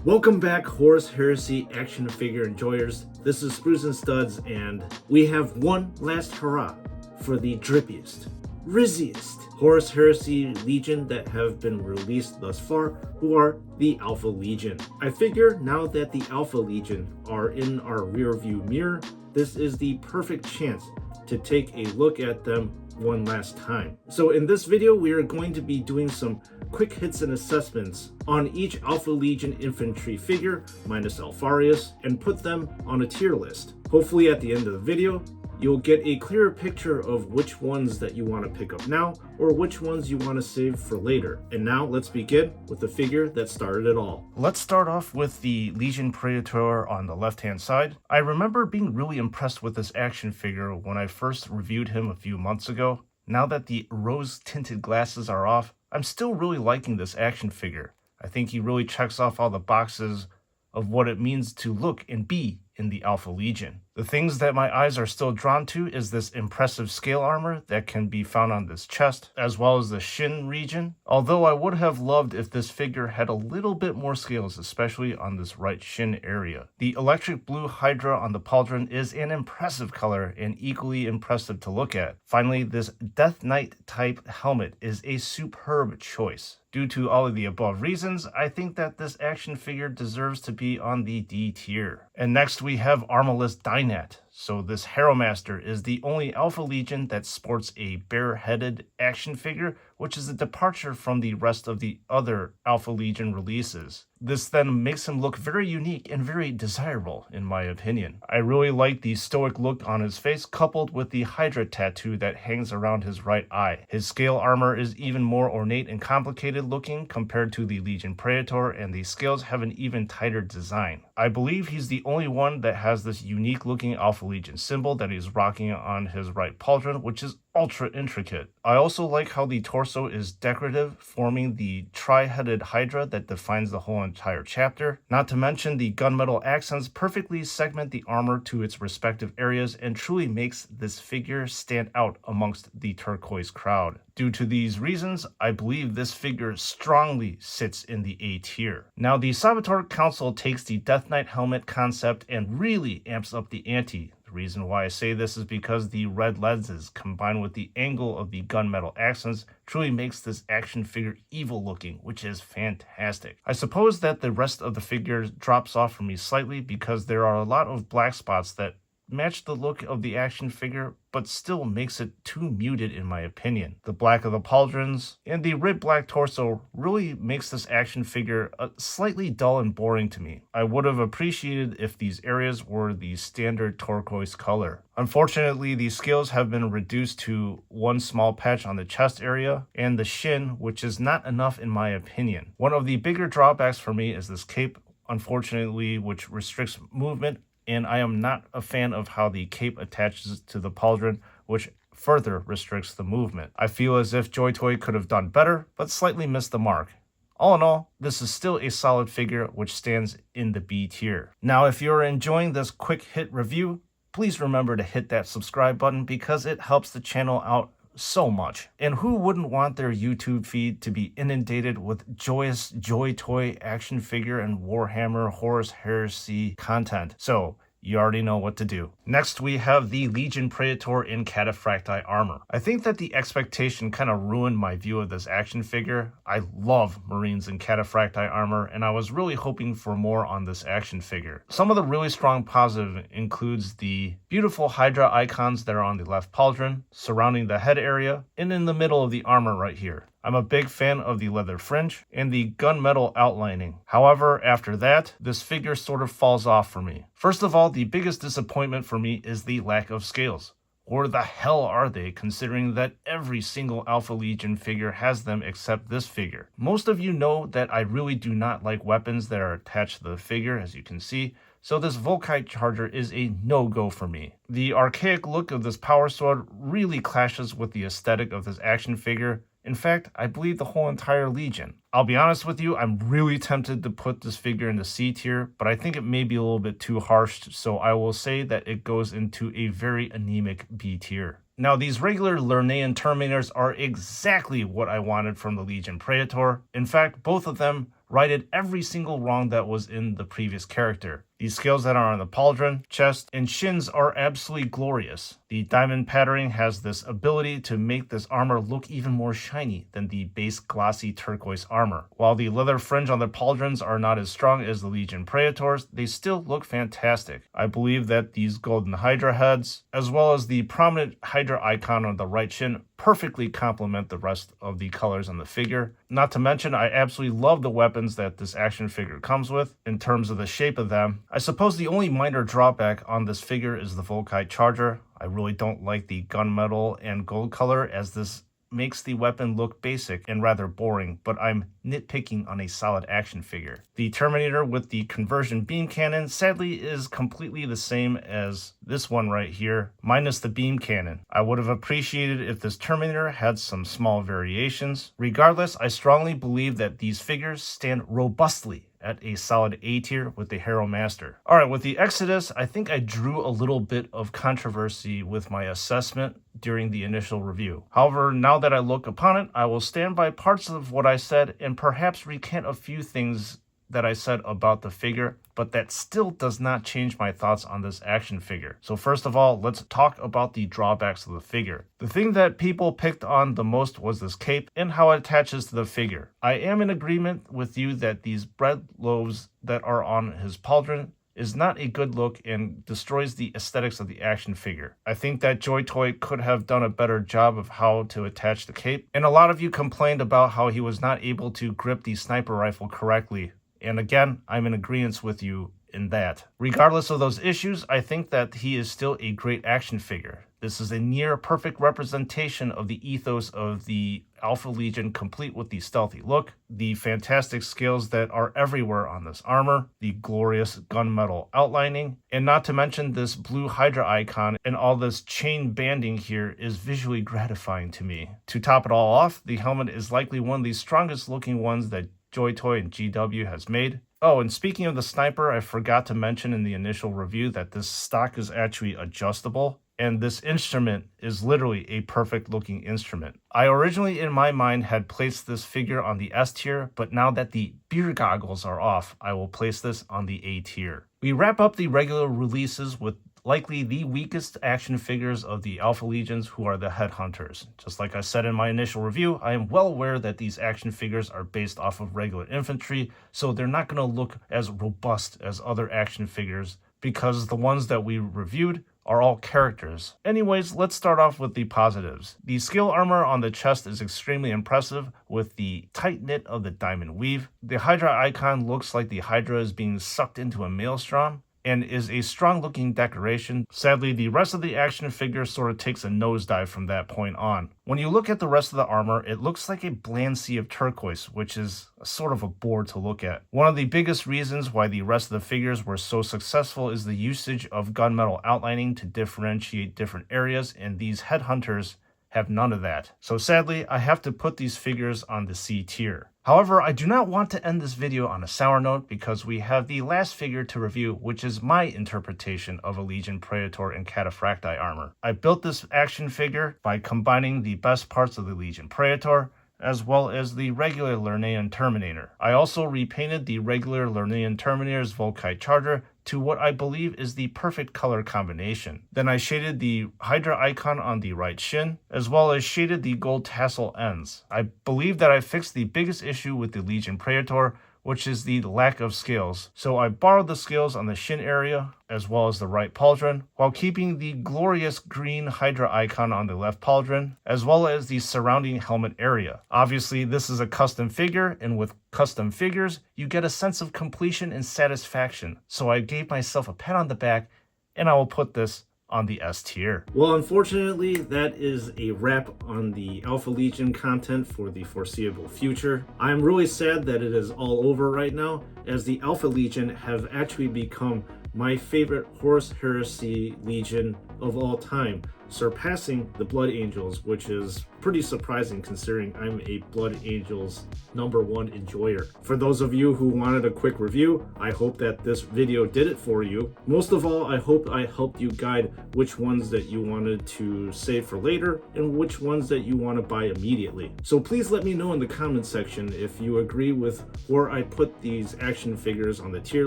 Welcome back, Horus Heresy action figure enjoyers. This is Spruce and Studs, and we have one last hurrah for the drippiest, rizziest Horus Heresy Legion that have been released thus far, who are the Alpha Legion. I figure now that the Alpha Legion are in our rear view mirror, this is the perfect chance to take a look at them one last time. So in this video, we are going to be doing some quick hits and assessments on each Alpha Legion infantry figure, minus Alfarius, and put them on a tier list. Hopefully at the end of the video, you'll get a clearer picture of which ones that you want to pick up now, or which ones you want to save for later. And now let's begin with the figure that started it all. Let's start off with the Legion Praetor on the left-hand side. I remember being really impressed with this action figure when I first reviewed him a few months ago. Now that the rose-tinted glasses are off, I'm still really liking this action figure. I think he really checks off all the boxes of what it means to look and be in the Alpha Legion. The things that my eyes are still drawn to is this impressive scale armor that can be found on this chest, as well as the shin region. Although I would have loved if this figure had a little bit more scales, especially on this right shin area. The electric blue Hydra on the pauldron is an impressive color and equally impressive to look at. Finally, this Death Knight type helmet is a superb choice. Due to all of the above reasons, I think that this action figure deserves to be on the D tier. And next we have Armillus Dynat. So this Hero Master is the only Alpha Legion that sports a bare-headed action figure, which is a departure from the rest of the other Alpha Legion releases. This then makes him look very unique and very desirable, in my opinion. I really like the stoic look on his face, coupled with the Hydra tattoo that hangs around his right eye. His scale armor is even more ornate and complicated looking compared to the Legion Praetor, and the scales have an even tighter design. I believe he's the only one that has this unique looking Alpha Legion symbol that he's rocking on his right pauldron, which is ultra intricate. I also like how the torso is decorative, forming the tri-headed Hydra that defines the whole entire chapter. Not to mention the gunmetal accents perfectly segment the armor to its respective areas and truly makes this figure stand out amongst the turquoise crowd. Due to these reasons, I believe this figure strongly sits in the A tier. Now, the Saboteur Consul takes the Death Knight helmet concept and really amps up the ante. The reason why I say this is because the red lenses combined with the angle of the gunmetal accents truly makes this action figure evil looking, which is fantastic. I suppose that the rest of the figure drops off for me slightly because there are a lot of black spots that match the look of the action figure, but still makes it too muted in my opinion. The black of the pauldrons and the red black torso really makes this action figure slightly dull and boring to me. I would have appreciated if these areas were the standard turquoise color. Unfortunately, these scales have been reduced to one small patch on the chest area and the shin, which is not enough in my opinion. One of the bigger drawbacks for me is this cape, unfortunately, which restricts movement, and I am not a fan of how the cape attaches to the pauldron, which further restricts the movement. I feel as if JoyToy could have done better, but slightly missed the mark. All in all, this is still a solid figure which stands in the B tier. Now, if you're enjoying this quick hit review, please remember to hit that subscribe button because it helps the channel out so much. And who wouldn't want their YouTube feed to be inundated with joyous JoyToy action figure and Warhammer Horus Heresy content? So you already know what to do. Next, we have the Legion Praetor in Cataphractii armor. I think that the expectation kind of ruined my view of this action figure. I love Marines in Cataphractii armor, and I was really hoping for more on this action figure. Some of the really strong positive includes the beautiful Hydra icons that are on the left pauldron, surrounding the head area, and in the middle of the armor right here. I'm a big fan of the leather fringe and the gunmetal outlining. However, after that, this figure sort of falls off for me. First of all, the biggest disappointment for me is the lack of scales. Where the hell are they, considering that every single Alpha Legion figure has them except this figure? Most of you know that I really do not like weapons that are attached to the figure, as you can see, so this Volkite charger is a no-go for me. The archaic look of this power sword really clashes with the aesthetic of this action figure. In fact, I believe the whole entire Legion. I'll be honest with you, I'm really tempted to put this figure in the C tier, but I think it may be a little bit too harsh, so I will say that it goes into a very anemic B tier. Now, these regular Lernean Terminators are exactly what I wanted from the Legion Praetor. In fact, both of them righted every single wrong that was in the previous character. These scales that are on the pauldron, chest, and shins are absolutely glorious. The diamond patterning has this ability to make this armor look even more shiny than the base glossy turquoise armor. While the leather fringe on the pauldrons are not as strong as the Legion Praetors, they still look fantastic. I believe that these golden Hydra heads, as well as the prominent Hydra icon on the right shin, perfectly complement the rest of the colors on the figure. Not to mention, I absolutely love the weapons that this action figure comes with in terms of the shape of them. I suppose the only minor drawback on this figure is the Volkite charger. I really don't like the gunmetal and gold color, as this makes the weapon look basic and rather boring, but I'm nitpicking on a solid action figure. The Terminator with the conversion beam cannon sadly is completely the same as this one right here, minus the beam cannon. I would have appreciated if this Terminator had some small variations. Regardless, I strongly believe that these figures stand robustly at a solid A tier with the Hero Master. Alright, with the Exodus, I think I drew a little bit of controversy with my assessment during the initial review. However, now that I look upon it, I will stand by parts of what I said and perhaps recant a few things that I said about the figure, but that still does not change my thoughts on this action figure. So first of all, let's talk about the drawbacks of the figure. The thing that people picked on the most was this cape and how it attaches to the figure. I am in agreement with you that these bread loaves that are on his pauldron is not a good look and destroys the aesthetics of the action figure. I think that JoyToy could have done a better job of how to attach the cape, and a lot of you complained about how he was not able to grip the sniper rifle correctly. And again, I'm in agreement with you in that. Regardless of those issues, I think that he is still a great action figure. This is a near perfect representation of the ethos of the Alpha Legion, complete with the stealthy look, the fantastic scales that are everywhere on this armor, the glorious gunmetal outlining, and not to mention this blue Hydra icon and all this chain banding here is visually gratifying to me. To top it all off, the helmet is likely one of the strongest looking ones that JoyToy and GW has made. Oh, and speaking of the sniper, I forgot to mention in the initial review that this stock is actually adjustable, and this instrument is literally a perfect looking instrument. I originally in my mind had placed this figure on the S tier, but now that the beer goggles are off, I will place this on the A tier. We wrap up the regular releases with likely the weakest action figures of the Alpha Legions, who are the Headhunters. Just like I said in my initial review, I am well aware that these action figures are based off of regular infantry, so they're not going to look as robust as other action figures, because the ones that we reviewed are all characters. Anyways, let's start off with the positives. The scale armor on the chest is extremely impressive with the tight knit of the diamond weave. The Hydra icon looks like the Hydra is being sucked into a maelstrom and is a strong looking decoration. Sadly, the rest of the action figure sort of takes a nosedive from that point on. When you look at the rest of the armor, it looks like a bland sea of turquoise, which is sort of a bore to look at. One of the biggest reasons why the rest of the figures were so successful is the usage of gunmetal outlining to differentiate different areas, and these Headhunters have none of that. So sadly, I have to put these figures on the C tier. However, I do not want to end this video on a sour note because we have the last figure to review, which is my interpretation of a Legion Praetor and Cataphractii armor. I built this action figure by combining the best parts of the Legion Praetor as well as the regular Lernean Terminator. I also repainted the regular Lernean Terminator's Volkite charger to what I believe is the perfect color combination. Then I shaded the Hydra icon on the right shin, as well as shaded the gold tassel ends. I believe that I fixed the biggest issue with the Legion Praetor, which is the lack of scales. So I borrowed the scales on the shin area, as well as the right pauldron, while keeping the glorious green Hydra icon on the left pauldron, as well as the surrounding helmet area. Obviously, this is a custom figure, and with custom figures, you get a sense of completion and satisfaction. So I gave myself a pat on the back, and I will put this on the S tier. Well, unfortunately, that is a wrap on the Alpha Legion content for the foreseeable future. I'm really sad that it is all over right now, as the Alpha Legion have actually become my favorite Horus Heresy Legion of all time, surpassing the Blood Angels, which is pretty surprising considering I'm a Blood Angels #1 enjoyer. For those of you who wanted a quick review, I hope that this video did it for you. Most of all, I hope I helped you guide which ones that you wanted to save for later and which ones that you want to buy immediately. So please let me know in the comment section if you agree with where I put these action figures on the tier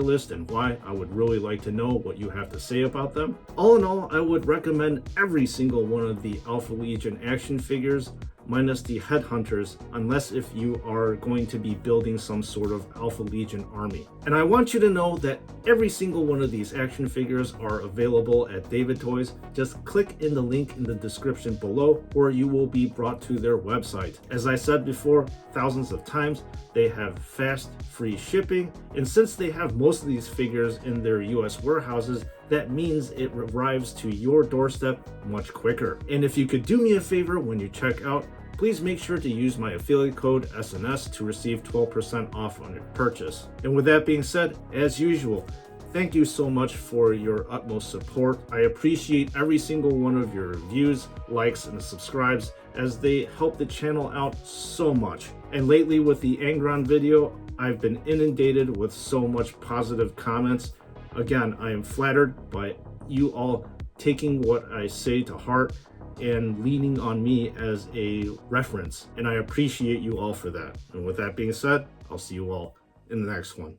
list and why. I would really like to know what you have to say about them. All in all, I would recommend every single one of the Alpha Legion action figures, minus the headhunters, unless if you are going to be building some sort of Alpha Legion army. And I want you to know that every single one of these action figures are available at David Toys. Just click in the link in the description below, or you will be brought to their website. As I said before thousands of times, they have fast, free shipping, and since they have most of these figures in their US warehouses, that means it arrives to your doorstep much quicker. And if you could do me a favor when you check out, please make sure to use my affiliate code SNS to receive 12% off on your purchase. And with that being said, as usual, thank you so much for your utmost support. I appreciate every single one of your views, likes, and subscribes, as they help the channel out so much. And lately with the Angron video, I've been inundated with so much positive comments. Again, I am flattered by you all taking what I say to heart and leaning on me as a reference, and I appreciate you all for that. And with that being said, I'll see you all in the next one.